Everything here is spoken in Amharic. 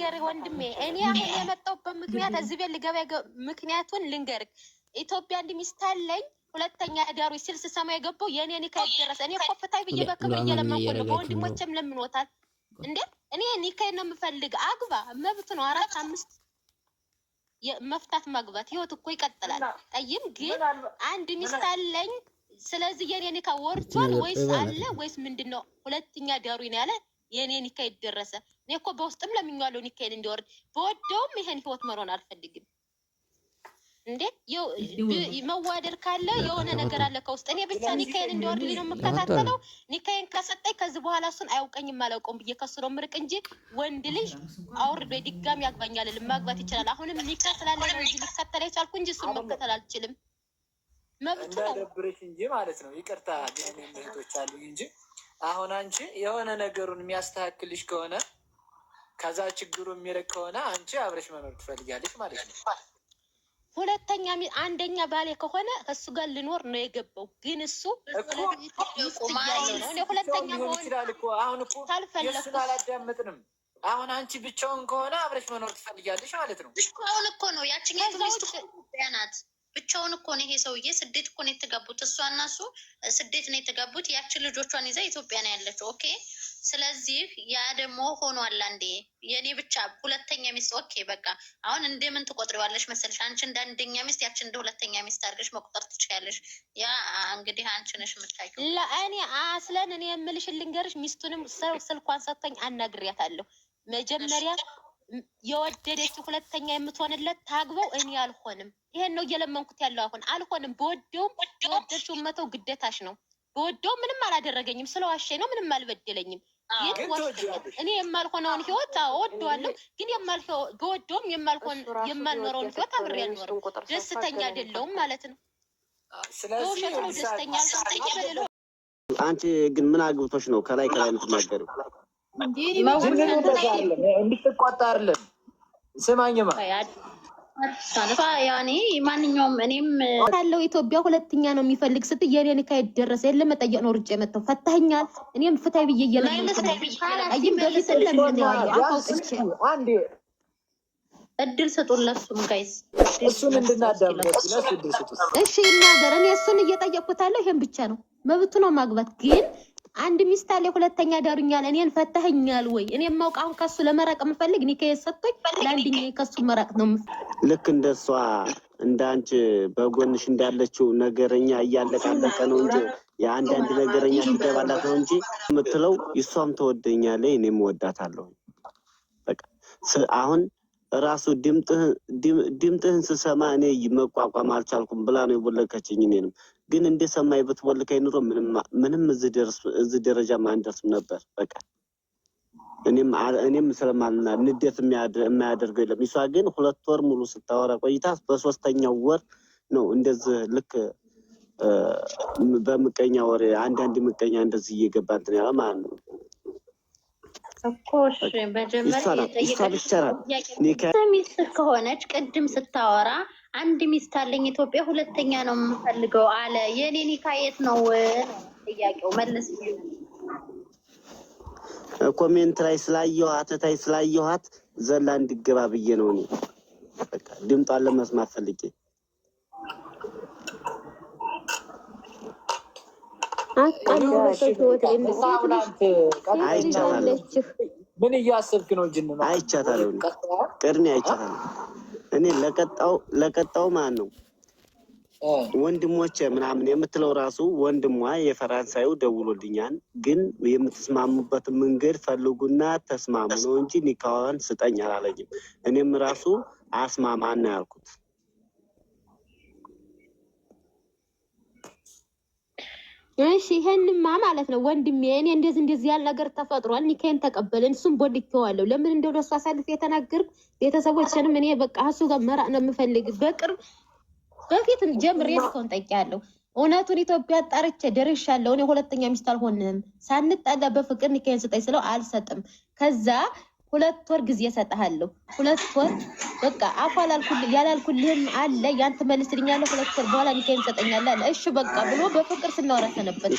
ልንገርህ ወንድሜ፣ እኔ አሁን የመጣሁበት ምክንያት እዚህ ቤት ልገባ ምክንያቱን ልንገርህ። ኢትዮጵያ ሚስት አለኝ ሁለተኛ ዳሩ ሲል ስሰማ የገባው የኔ ኒካ ይደረሰ። እኔ እኮ ፍታይ ብዬ በክብር እየለመንኩ ነው። በወንድሞቼም ለምኖታል እንዴ። እኔ ኒካዬን ነው የምፈልግ። አግባ፣ መብት ነው። 4 5 መፍታት ማግባት ህይወት እኮ ይቀጥላል። ጠይም ግን አንድ ሚስት አለኝ። ስለዚህ የኔ ኒካ ወርቷል ወይስ አለ ወይስ ምንድነው? ሁለተኛ ዳሩ ነው ያለ የኔ ኒካ ይደረሰ። እኔ እኮ በውስጥም ለምኛለሁ ኒካዬን እንዲወርድ። በወደውም ይሄን ህይወት መሮን አልፈልግም። እንዴ መዋደር ካለ የሆነ ነገር አለ ከውስጥ። እኔ ብቻ ኒካዬን እንዲወርድልኝ ነው የምከታተለው። ኒካዬን ከሰጠኝ ከዚህ በኋላ እሱን አያውቀኝም አላውቀውም ብዬ ከሱ ነው ምርቅ እንጂ ወንድ ልጅ አውርዶ ድጋሚ ያግባኛል። ማግባት ይችላል። አሁንም ኒካ ስላለ ነው እንጂ ልከተል የቻልኩ እንጂ እሱን መከተል አልችልም። መብቱ ነው እንዳደብርሽ እንጂ ማለት ነው። ይቅርታ ግን እህቶች አሉ እንጂ አሁን አንቺ የሆነ ነገሩን የሚያስተካክልሽ ከሆነ ከዛ ችግሩ የሚርቅ ከሆነ አንቺ አብረሽ መኖር ትፈልጊያለሽ ማለት ነው። ሁለተኛ አንደኛ ባሌ ከሆነ ከሱ ጋር ልኖር ነው የገባው። ግን እሱ ሁለተኛ ሆን ይችላል እኮ አሁን እኮ የሱን አላዳመጥንም። አሁን አንቺ ብቻውን ከሆነ አብረሽ መኖር ትፈልጊያለሽ ማለት ነው። ብቻውን እኮ ነው ያቺኛው ሚስቱ ናት። ብቻውን እኮ ነው ይሄ ሰውዬ። ስደት እኮ ነው የተጋቡት። እሷ እና እሱ ስደት ነው የተጋቡት። ያችን ልጆቿን ይዛ ኢትዮጵያ ነው ያለችው። ኦኬ። ስለዚህ ያ ደግሞ ሆኗል። አንዴ የኔ ብቻ ሁለተኛ ሚስት ኦኬ። በቃ አሁን እንደምን ትቆጥሪዋለሽ መሰለሽ? አንቺ እንደ አንደኛ ሚስት ያችን እንደ ሁለተኛ ሚስት አድርገሽ መቁጠር ትችያለሽ። ያ እንግዲህ አንቺ ነሽ የምታውቂው። ለእኔ አስለን እኔ የምልሽ ልንገርሽ፣ ሚስቱንም ሰው ስልኳን ሰጥቶኝ አናግሪያታለሁ። መጀመሪያ የወደደችው ሁለተኛ የምትሆንለት ታግበው፣ እኔ አልሆንም። ይሄን ነው እየለመንኩት ያለው። አሁን አልሆንም። በወደውም የወደድሽውን መተው ግዴታሽ ነው። በወደውም ምንም አላደረገኝም፣ ስለዋሸኝ ነው። ምንም አልበደለኝም። ግን እኔ የማልሆነውን ህይወት እወደዋለሁ። ግን በወደውም የማልኖረውን ህይወት አብሬ አልኖርም። ደስተኛ አይደለሁም ማለት ነው። በውሸት ነው ደስተኛ አልሰጠኝ። አንቺ ግን ምን አግብቶሽ ነው ከላይ የምትናገሪው? እንድትቆጣ አይደለም። ስማኝማ ያኔ ማንኛውም እኔም ካለው ኢትዮጵያ ሁለተኛ ነው የሚፈልግ ስትይ የኔ ኒካ ይደረሰ የለ መጠየቅ ነው ርጬ መጣሁ። ፈታኛል። እኔም ፍታይ ብዬ እየለመንኩ አይም በፊት ለምን አውጥቼ አንዴ እድል ስጡን ለሱም ጋይስ እሱን እንድናዳምጥ ለሱ እድል ስጡ። እሺ ይናገር። እኔ እሱን እየጠየቅኩታለሁ። ይሄን ብቻ ነው መብቱ ነው ማግባት። ግን አንድ ሚስት አለ ሁለተኛ ዳሩኛል። እኔን ፈታኛል ወይ? እኔ የማውቅ አሁን ከሱ ለመራቅ የምፈልግ ኒካዬ ሰጥቶኝ ለአንድኛ ከሱ መራቅ ነው። ልክ እንደሷ እንዳንቺ በጎንሽ እንዳለችው ነገረኛ እያለቃለቀ ነው እንጂ የአንዳንድ ነገረኛ ሲገባላት ነው እንጂ የምትለው እሷም ተወደኛለች እኔም እወዳታለሁ። በቃ አሁን ራሱ ድምጥህን ስሰማ እኔ መቋቋም አልቻልኩም ብላ ነው የቦለከችኝ። እኔንም ግን እንደሰማይ ብትቦልከኝ ኑሮ ምንም እዚህ ደረጃ ማንደርስም ነበር። በቃ እኔም ስለማልና ንዴት የማያደርገው የለም። እሷ ግን 2 ወር ሙሉ ስታወራ ቆይታ በ3ኛው ወር ነው እንደዚህ ልክ በምቀኛ ወሬ አንዳንድ ምቀኛ እንደዚህ እየገባ እንትን ያለ ማለት ነው። እኮሽ በጀመረ ሚስት ከሆነች ቅድም ስታወራ አንድ ሚስት አለኝ ኢትዮጵያ ሁለተኛ ነው የምፈልገው አለ። የኔ ኒካ የት ነው ጥያቄው? መልስ። ኮሜንት ላይ ስላየኋት ዘላ እንድገባ ብዬ ነው እኔ በቃ ድምጧን ለመስማት ፈልጌ። ምን እያሰብክ ነው? ጅን ነው አይቻታለሁ። ቅድሚያ አይቻታለሁ። እኔ ለቀጣው ማን ነው ወንድሞቼ ምናምን የምትለው ራሱ ወንድሟ የፈራንሳዩ ደውሎልኛል። ግን የምትስማሙበት መንገድ ፈልጉና ተስማሙ ነው እንጂ ኒካዋን ስጠኝ አላለኝም። እኔም ራሱ አስማማና ያልኩት። እሺ ይሄንማ ማለት ነው ወንድሜ፣ እኔ እንደዚህ ያለ ነገር ተፈጥሯል። ኒካዬን ተቀበለን እሱም ቦልኬዋለሁ። ለምን እንደው እሱ አሳልፍ የተናገርኩ ቤተሰቦችንም እኔ በቃ እሱ ጋር መራቅ ነው የምፈልግ። በቅርብ በፊት ጀምሬ ኒካውን ጠይቄያለሁ። እውነቱን ኢትዮጵያ አጣርቼ ደርሻለሁ። እኔ ሁለተኛ ሚስት አልሆንም። ሳንጣላ በፍቅር ኒካዬን ስጠኝ ስለው አልሰጥም። ከዛ 2 ወር ጊዜ እሰጥሃለሁ። 2 ወር በቃ ያላልኩልህም አለ ያንተ መልስልኛለህ። 2 ወር በኋላ ኒካዬን ሰጠኛለህ አለ። እሺ በቃ ብሎ በፍቅር ስናወራ ሰነበት።